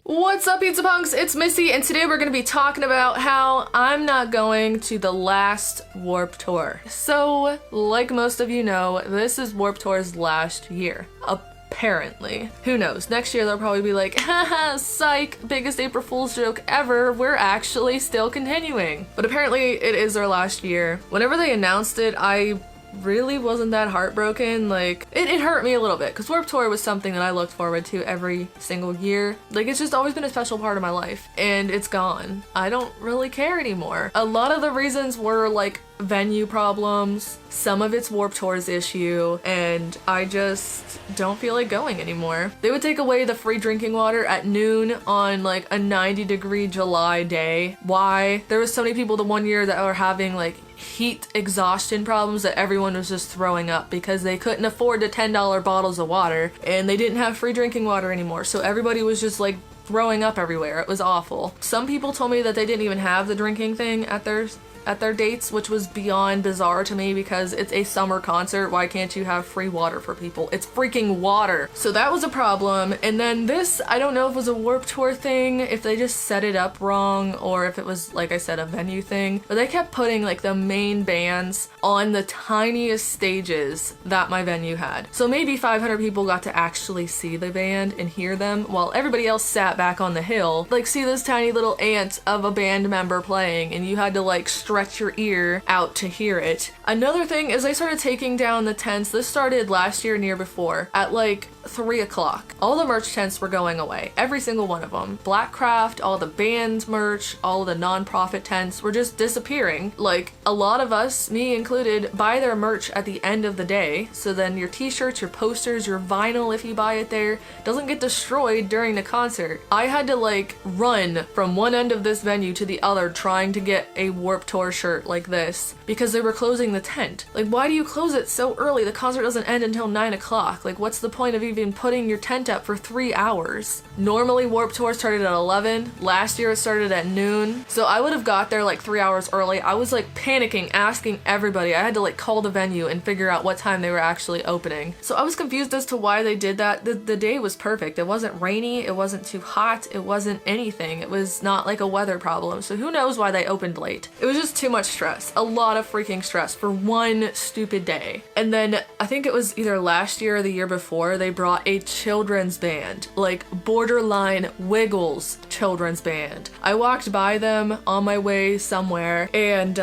What's up, Pizza Punks? It's Missy, and today we're gonna be talking about how I'm not going to the last Warped Tour. So, like most of you know, this is Warped Tour's last year. Apparently. Who knows? Next year they'll probably be like, haha, psych, biggest April Fool's joke ever, we're actually still continuing. But apparently it is their last year. Whenever they announced it, I really wasn't that heartbroken. Like, it hurt me a little bit because Warped Tour was something that I looked forward to every single year. Like, it's just always been a special part of my life, and it's gone. I don't really care anymore. A lot of the reasons were like venue problems, some of it's Warped Tour's issue, and I just don't feel like going anymore. They would take away the free drinking water at noon on like a 90-degree July day. Why? There was so many people the one year that were having like heat exhaustion problems that everyone was just throwing up because they couldn't afford the $10 bottles of water and they didn't have free drinking water anymore. So everybody was just like throwing up everywhere. It was awful. Some people told me that they didn't even have the drinking thing at their dates, which was beyond bizarre to me because it's a summer concert. Why can't you have free water for people? It's freaking water. So that was a problem. And then this, I don't know if it was a Warped Tour thing, if they just set it up wrong, or if it was, like I said, a venue thing. But they kept putting like the main bands on the tiniest stages that my venue had. So maybe 500 people got to actually see the band and hear them while everybody else sat back on the hill. Like, see this tiny little ant of a band member playing, and you had to like stretch your ear out to hear it. Another thing is they started taking down the tents. This started last year and year before at like 3 o'clock. All the merch tents were going away. Every single one of them. Blackcraft, all the band merch, all of the non-profit tents were just disappearing. Like, a lot of us, me included, buy their merch at the end of the day. So then your t-shirts, your posters, your vinyl, if you buy it there, doesn't get destroyed during the concert. I had to like run from one end of this venue to the other trying to get a Warped Tour shirt like this because they were closing the tent. Like, why do you close it so early? The concert doesn't end until 9 o'clock. Like, what's the point of even putting your tent up for 3 hours? Normally Warped Tour started at 11. Last year it started at noon. So I would have got there like 3 hours early. I was like panicking, asking everybody. I had to like call the venue and figure out what time they were actually opening. So I was confused as to why they did that. The day was perfect. It wasn't rainy. It wasn't too hot. It wasn't anything. It was not like a weather problem. So who knows why they opened late. It was just too much stress. A lot of freaking stress for one stupid day. And then I think it was either last year or the year before, they brought a children's band, like borderline Wiggles children's band. I walked by them on my way somewhere and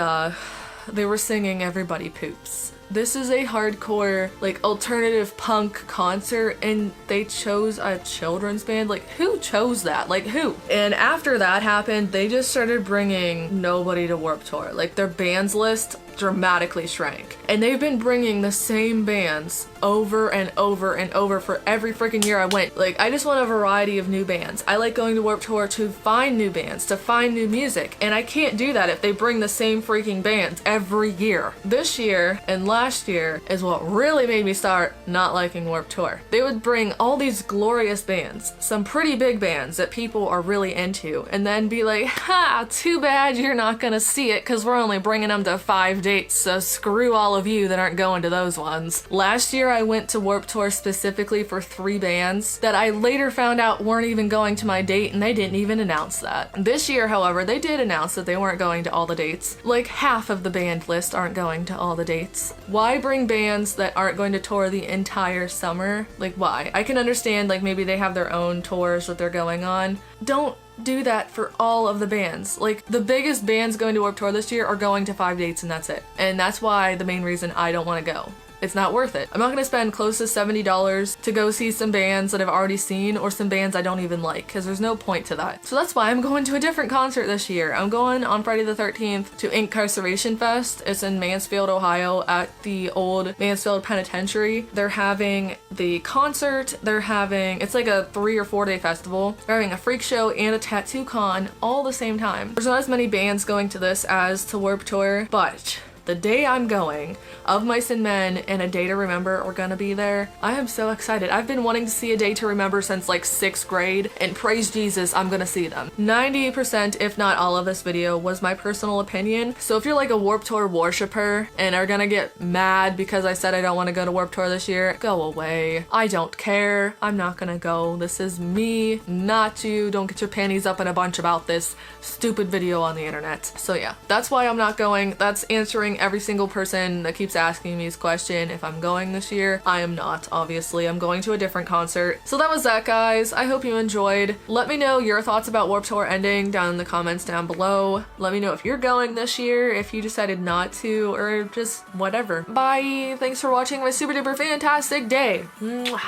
they were singing Everybody Poops. This is a hardcore, like, alternative punk concert, and they chose a children's band. Like, who chose that? Like, who? And after that happened, they just started bringing nobody to Warped Tour. Like, their bands list dramatically shrank. And they've been bringing the same bands over and over and over for every freaking year I went. Like, I just want a variety of new bands. I like going to Warped Tour to find new bands, to find new music, and I can't do that if they bring the same freaking bands every year. This year and last year is what really made me start not liking Warped Tour. They would bring all these glorious bands, some pretty big bands that people are really into, and then be like, ha, too bad you're not gonna see it because we're only bringing them to 5 dates, so screw all of you that aren't going to those ones. Last year I went to Warped Tour specifically for 3 bands that I later found out weren't even going to my date, and they didn't even announce that. This year, however, they did announce that they weren't going to all the dates. Like, half of the band list aren't going to all the dates. Why bring bands that aren't going to tour the entire summer? Like, why? I can understand, like, maybe they have their own tours that they're going on. Don't do that for all of the bands. Like, the biggest bands going to Warped Tour this year are going to 5 dates and that's it. And that's why the main reason I don't want to go. It's not worth it. I'm not gonna spend close to $70 to go see some bands that I've already seen or some bands I don't even like, because there's no point to that. So that's why I'm going to a different concert this year. I'm going on Friday the 13th to Inkarceration Fest. It's in Mansfield, Ohio at the old Mansfield Penitentiary. They're having the concert, it's like a 3 or 4 day festival. They're having a freak show and a tattoo con all the same time. There's not as many bands going to this as to Warped Tour, but the day I'm going, Of Mice and Men and A Day to Remember are gonna be there. I am so excited. I've been wanting to see A Day to Remember since like 6th grade, and praise Jesus, I'm gonna see them. 90%, if not all of this video, was my personal opinion. So if you're like a Warped Tour worshiper and are gonna get mad because I said I don't want to go to Warped Tour this year, go away. I don't care. I'm not gonna go. This is me, not you. Don't get your panties up in a bunch about this stupid video on the internet. So yeah, that's why I'm not going. That's answering every single person that keeps asking me this question. If I'm going this year, I am not, obviously. I'm going to a different concert. So that was that, guys. I hope you enjoyed. Let me know your thoughts about Warped Tour ending down in the comments down below. Let me know if you're going this year, if you decided not to, or just whatever. Bye. Thanks for watching my super duper fantastic day. Mwah.